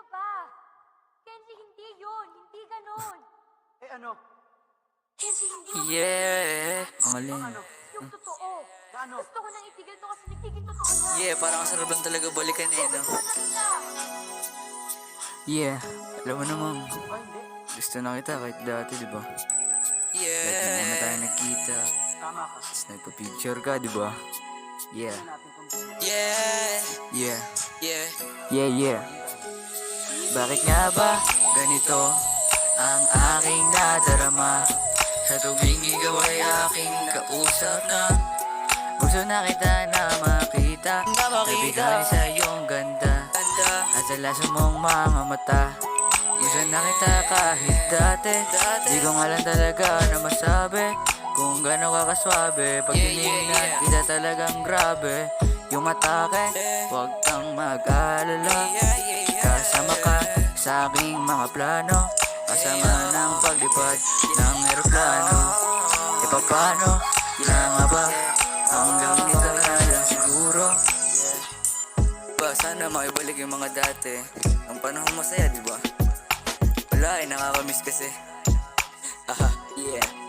ba? Kenji, hindi yun. Hindi ganon. Eh ano? Kenji, hindi ako. Yeah. Ang galing. Ano? Yung totoo. Na ano? Gusto ko nang itigil to kasi nagiging totoo na. Yeah, parang ang sarap lang talaga balikan eh, no? Gusto ko na. Yeah. Alam mo naman, Ay, hindi. gusto na kita kahit dati, di ba? Kahit Yeah. hindi na tayo nagkita, Tama ka. tapos nagpa-picture ka, di ba? Yeah. Tingnan natin kung Yeah. Yeah. Yeah. Yeah, yeah. Bakit nga ba ganito ang aking nadarama? Sa tuwing ikaw ay aking kausap na gusto na kita na makita, nabigay sa iyong ganda at sa laso mong mga mata. Gusto na kita kahit dati, di ko nga lang talaga na masabi kung gano'n ka kaswabe. Pag tinignan kita talagang grabe yung atake, huwag kang mag-alala. Kasama ka sa aking mga plano, kasama ng paglipad ng eroplano. E paano na nga ba? Hanggang dito na lang siguro. Ba, sana makibalik yung mga dati. Ang panahon masaya, di ba? Wala eh, nakakamiss kasi. Aha, yeah.